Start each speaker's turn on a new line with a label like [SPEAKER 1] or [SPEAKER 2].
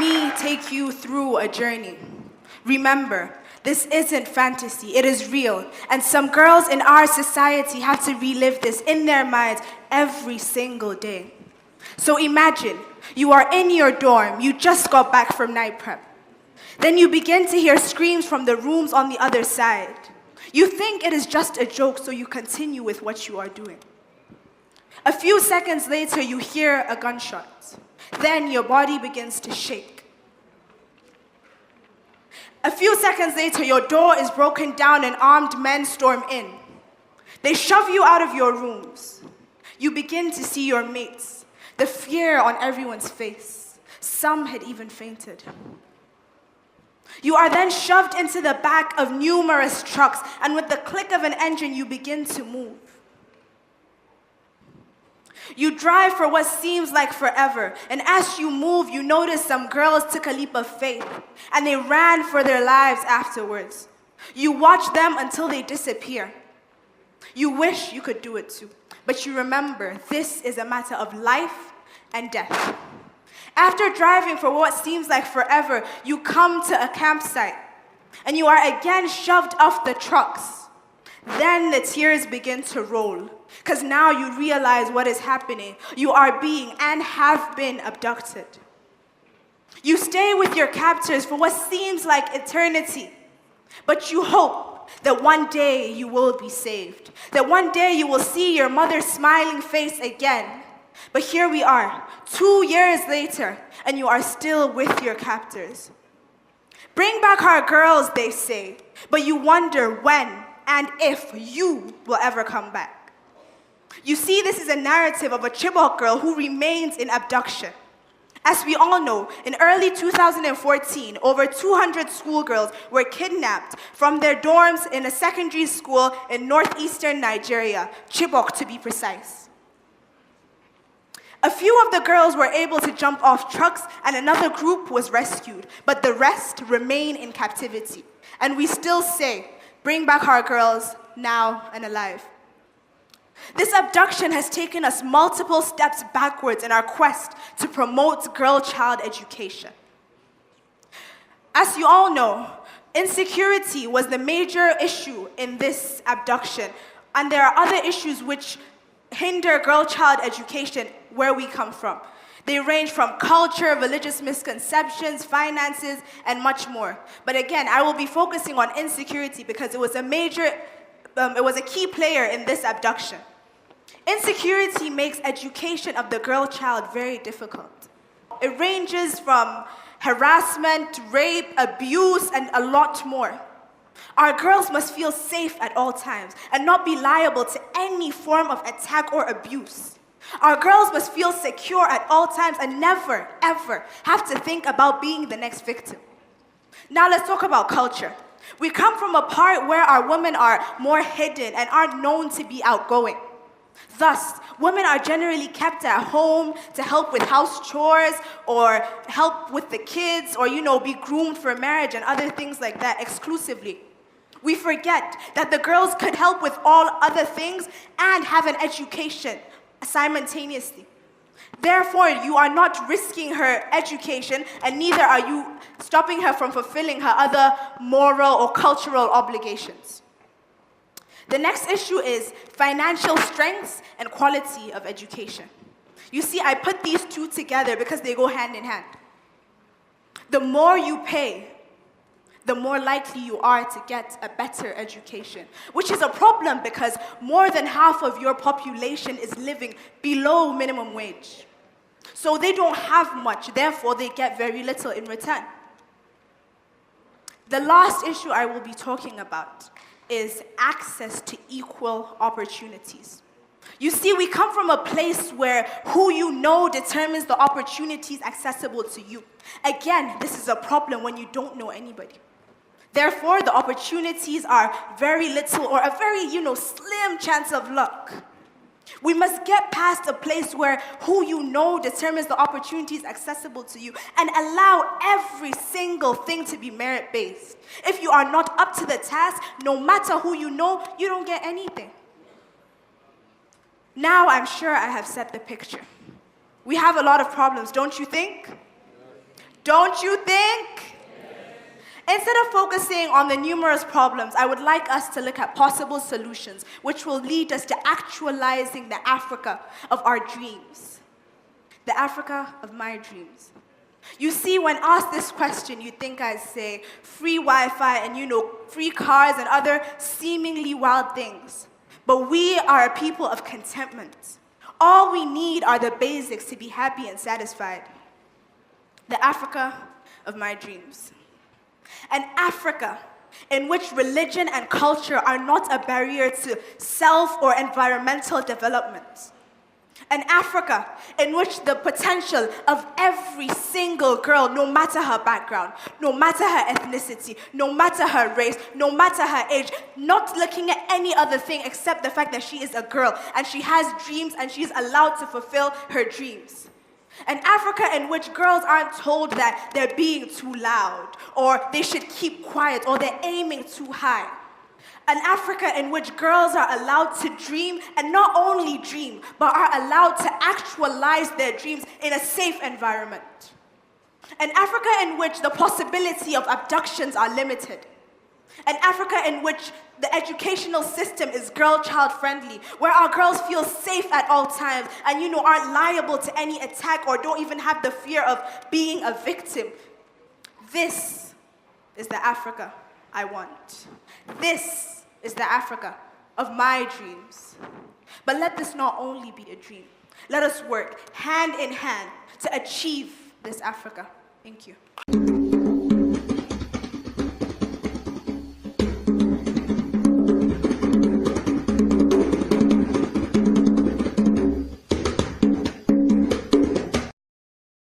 [SPEAKER 1] me take you through a journey. Remember, this isn't fantasy, it is real. And some girls in our society have to relive this in their minds every single day. So imagine, you are in your dorm, you just got back from night prep. Then you begin to hear screams from the rooms on the other side. You think it is just a joke, so you continue with what you are doing. A few seconds later, you hear a gunshot. Then your body begins to shake. A few seconds later, your door is broken down and armed men storm in. They shove you out of your rooms. You begin to see your mates, the fear on everyone's face. Some had even fainted. You are then shoved into the back of numerous trucks, and with the click of an engine, you begin to move. You drive for what seems like forever, and as you move, you notice some girls took a leap of faith, and they ran for their lives afterwards. You watch them until they disappear. You wish you could do it too, but you remember this is a matter of life and death. After driving for what seems like forever, you come to a campsite, and you are again shoved off the trucks. Then the tears begin to roll, because now you realize what is happening. You are being and have been abducted. You stay with your captors for what seems like eternity, but you hope that one day you will be saved, that one day you will see your mother's smiling face again. But here we are, 2 years later, and you are still with your captors. Bring back our girls, they say, but you wonder when and if you will ever come back. You see, this is a narrative of a Chibok girl who remains in abduction. As we all know, in early 2014, over 200 schoolgirls were kidnapped from their dorms in a secondary school in northeastern Nigeria, Chibok to be precise. A few of the girls were able to jump off trucks, and another group was rescued, but the rest remain in captivity. And we still say, bring back our girls now and alive. This abduction has taken us multiple steps backwards in our quest to promote girl-child education. As you all know, insecurity was the major issue in this abduction, and there are other issues which hinder girl-child education where we come from. They range from culture, religious misconceptions, finances, and much more. But again, I will be focusing on insecurity because it was a key player in this abduction. Insecurity makes education of the girl child very difficult. It ranges from harassment, rape, abuse, and a lot more. Our girls must feel safe at all times and not be liable to any form of attack or abuse. Our girls must feel secure at all times and never, ever have to think about being the next victim. Now let's talk about culture. We come from a part where our women are more hidden and aren't known to be outgoing. Thus, women are generally kept at home to help with house chores or help with the kids or, be groomed for marriage and other things like that exclusively. We forget that the girls could help with all other things and have an education simultaneously. Therefore, you are not risking her education, and neither are you stopping her from fulfilling her other moral or cultural obligations. The next issue is financial strengths and quality of education. You see, I put these two together because they go hand in hand. The more you pay, the more likely you are to get a better education, which is a problem because more than half of your population is living below minimum wage. So they don't have much, therefore they get very little in return. The last issue I will be talking about is access to equal opportunities. You see, we come from a place where who you know determines the opportunities accessible to you. Again, this is a problem when you don't know anybody. Therefore, the opportunities are very little or a very, slim chance of luck. We must get past a place where who you know determines the opportunities accessible to you and allow every single thing to be merit-based. If you are not up to the task, no matter who you know, you don't get anything. Now I'm sure I have set the picture. We have a lot of problems, don't you think? Don't you think? Instead of focusing on the numerous problems, I would like us to look at possible solutions which will lead us to actualizing the Africa of our dreams. The Africa of my dreams. You see, when asked this question, you think I say free Wi-Fi and free cars and other seemingly wild things. But we are a people of contentment. All we need are the basics to be happy and satisfied. The Africa of my dreams. An Africa in which religion and culture are not a barrier to self or environmental development. An Africa in which the potential of every single girl, no matter her background, no matter her ethnicity, no matter her race, no matter her age, not looking at any other thing except the fact that she is a girl and she has dreams and she's allowed to fulfill her dreams. An Africa in which girls aren't told that they're being too loud, or they should keep quiet, or they're aiming too high. An Africa in which girls are allowed to dream, and not only dream, but are allowed to actualize their dreams in a safe environment. An Africa in which the possibility of abductions are limited. An Africa in which the educational system is girl-child friendly, where our girls feel safe at all times and aren't liable to any attack or don't even have the fear of being a victim. This is the Africa I want. This is the Africa of my dreams. But let this not only be a dream. Let us work hand in hand to achieve this Africa. Thank you.